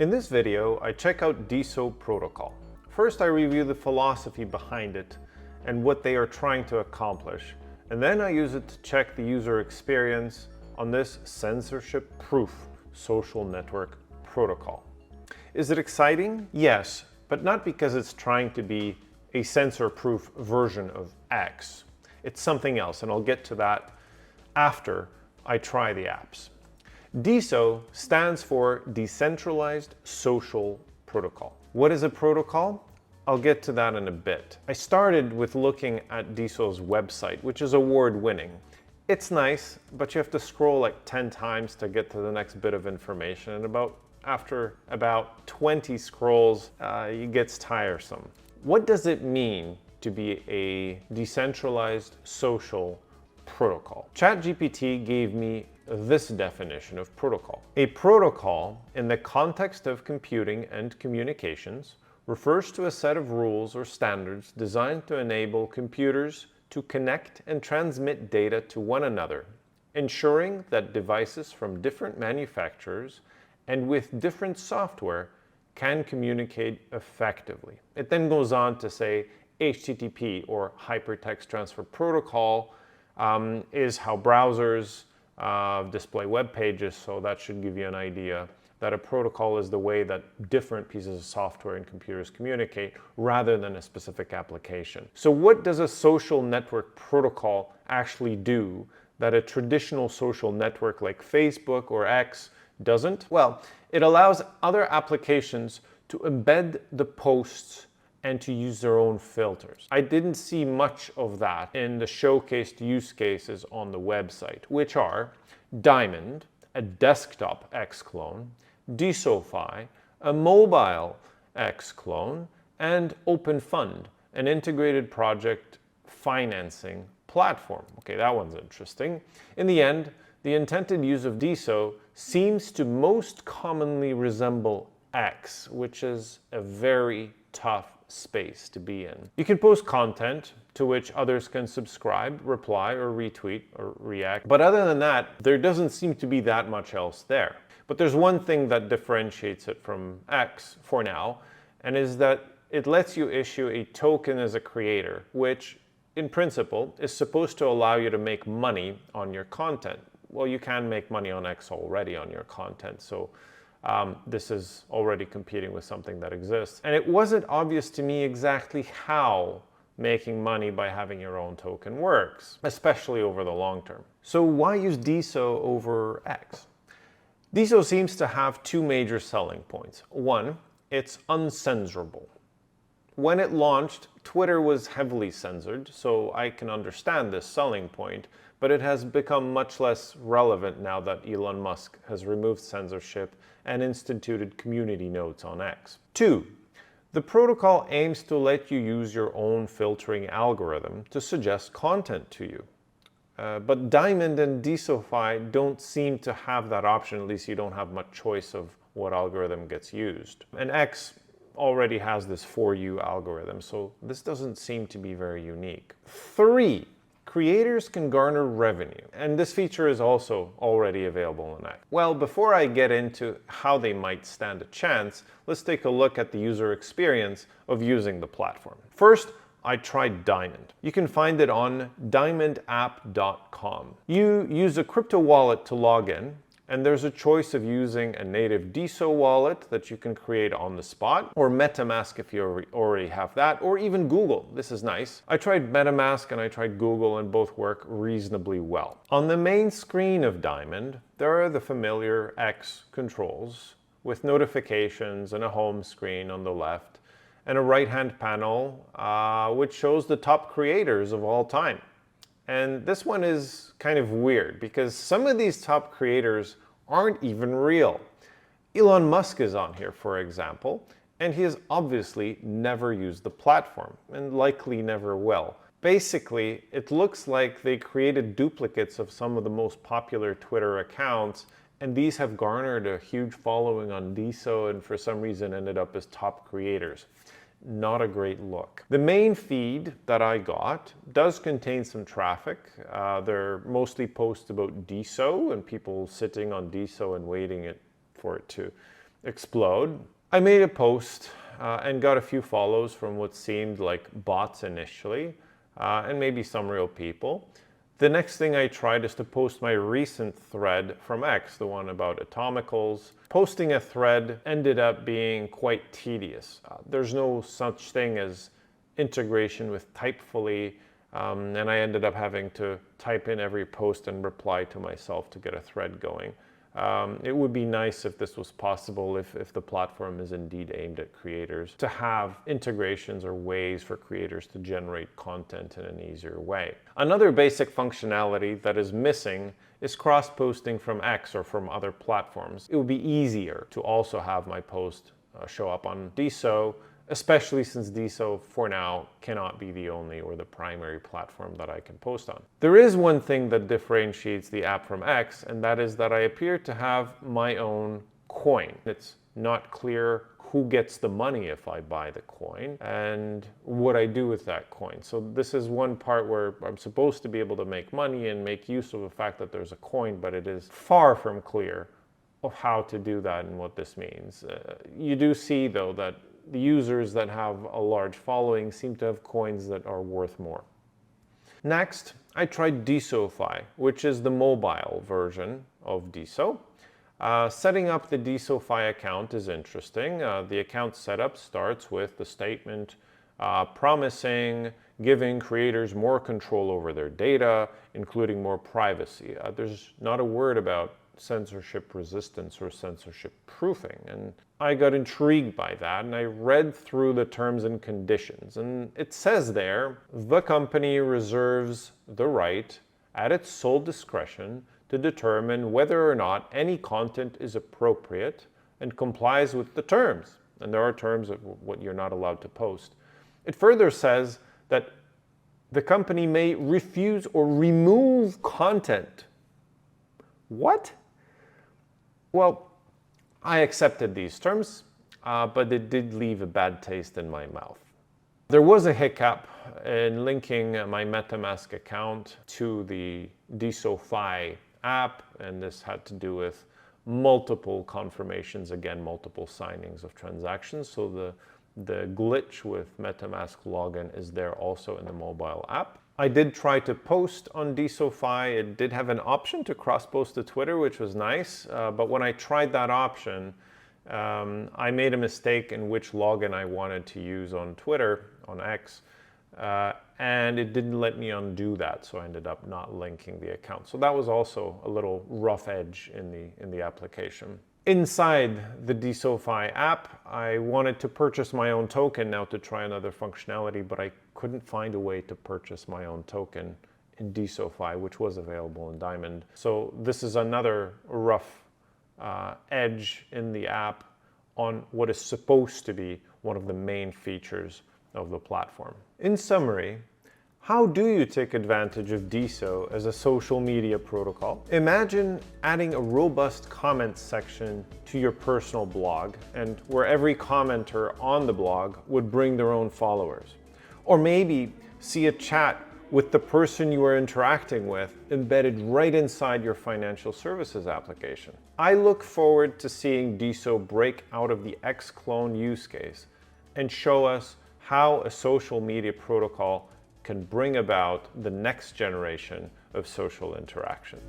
In this video, I check out DeSo protocol. First, I review the philosophy behind it and what they are trying to accomplish, and then I use it to check the user experience on this censorship-proof social network protocol. Is it exciting? Yes, but not because it's trying to be a censor-proof version of X. It's something else, and I'll get to that after I try the apps. DeSo stands for Decentralized Social Protocol. What is a protocol? I'll get to that in a bit. I started with looking at DeSo's website, which is award-winning. It's nice, but you have to scroll like 10 times to get to the next bit of information, and after about 20 scrolls, it gets tiresome. What does it mean to be a decentralized social protocol? ChatGPT gave me this definition of protocol. A protocol, in the context of computing and communications, refers to a set of rules or standards designed to enable computers to connect and transmit data to one another, ensuring that devices from different manufacturers and with different software can communicate effectively. It then goes on to say HTTP, or Hypertext Transfer Protocol, is how browsers display web pages, so that should give you an idea that a protocol is the way that different pieces of software and computers communicate rather than a specific application. So what does a social network protocol actually do that a traditional social network like Facebook or X doesn't? Well, it allows other applications to embed the posts and to use their own filters. I didn't see much of that in the showcased use cases on the website, which are Diamond, a desktop X clone, DeSoFi, a mobile X clone, and OpenFund, an integrated project financing platform. Okay, that one's interesting. In the end, the intended use of DeSo seems to most commonly resemble X, which is a very tough space to be in. You can post content to which others can subscribe, reply, or retweet, or react. But other than that, there doesn't seem to be that much else there. But there's one thing that differentiates it from X for now, and is that it lets you issue a token as a creator, which in principle is supposed to allow you to make money on your content. Well, you can make money on X already on your content, so this is already competing with something that exists. And it wasn't obvious to me exactly how making money by having your own token works, especially over the long term. So why use DeSo over X? DeSo seems to have two major selling points. One, it's uncensorable. When it launched, Twitter was heavily censored, so I can understand this selling point, but it has become much less relevant now that Elon Musk has removed censorship and instituted community nodes on X. Two, the protocol aims to let you use your own filtering algorithm to suggest content to you. But Diamond and DeSoFi don't seem to have that option, at least you don't have much choice of what algorithm gets used. And X already has this for you algorithm, so this doesn't seem to be very unique. Three, creators can garner revenue, and this feature is also already available in X. Well, before I get into how they might stand a chance, let's take a look at the user experience of using the platform. First, I tried Diamond. You can find it on diamondapp.com. You use a crypto wallet to log in, and there's a choice of using a native DeSo wallet that you can create on the spot, or MetaMask if you already have that, or even Google. This is nice. I tried MetaMask and I tried Google, and both work reasonably well. On the main screen of Diamond, there are the familiar X controls with notifications and a home screen on the left, and a right-hand panel which shows the top creators of all time. And this one is kind of weird because some of these top creators aren't even real. Elon Musk is on here, for example, and he has obviously never used the platform and likely never will. Basically, it looks like they created duplicates of some of the most popular Twitter accounts, and these have garnered a huge following on DeSo and for some reason ended up as top creators. Not a great look. The main feed that I got does contain some traffic. They're mostly posts about DeSo and people sitting on DeSo and waiting for it to explode. I made a post and got a few follows from what seemed like bots initially, and maybe some real people. The next thing I tried is to post my recent thread from X, the one about atomicals. Posting a thread ended up being quite tedious. There's no such thing as integration with Typefully, and I ended up having to type in every post and reply to myself to get a thread going. It would be nice if this was possible, if the platform is indeed aimed at creators, to have integrations or ways for creators to generate content in an easier way. Another basic functionality that is missing is cross-posting from X or from other platforms. It would be easier to also have my post show up on DeSo, especially since DeSo, for now, cannot be the only or the primary platform that I can post on. There is one thing that differentiates the app from X, and that is that I appear to have my own coin. It's not clear who gets the money if I buy the coin and what I do with that coin. So this is one part where I'm supposed to be able to make money and make use of the fact that there's a coin, but it is far from clear of how to do that and what this means. You do see, though, that the users that have a large following seem to have coins that are worth more. Next, I tried DeSoFi, which is the mobile version of DeSo. Setting up the DeSoFi account is interesting. The account setup starts with the statement promising giving creators more control over their data, including more privacy. There's not a word about censorship resistance or censorship proofing, and I got intrigued by that, and I read through the terms and conditions, and it says there, the company reserves the right at its sole discretion to determine whether or not any content is appropriate and complies with the terms, and there are terms of what you're not allowed to post. It further says that the company may refuse or remove content. What? Well, I accepted these terms, but it did leave a bad taste in my mouth. There was a hiccup in linking my MetaMask account to the DeSoFi app, and this had to do with multiple confirmations, again, multiple signings of transactions. So the glitch with MetaMask login is there also in the mobile app. I did try to post on DeSoFi. It did have an option to cross-post to Twitter, which was nice. But when I tried that option, I made a mistake in which login I wanted to use on Twitter, on X, and it didn't let me undo that. So I ended up not linking the account. So that was also a little rough edge in the application. Inside the DeSoFi app, I wanted to purchase my own token now to try another functionality, but I couldn't find a way to purchase my own token in DeSoFi, which was available in Diamond. So this is another rough edge in the app on what is supposed to be one of the main features of the platform. In summary, how do you take advantage of DeSo as a social media protocol? Imagine adding a robust comments section to your personal blog, and where every commenter on the blog would bring their own followers. Or maybe see a chat with the person you are interacting with embedded right inside your financial services application. I look forward to seeing DeSo break out of the X-clone use case and show us how a social media protocol can bring about the next generation of social interactions.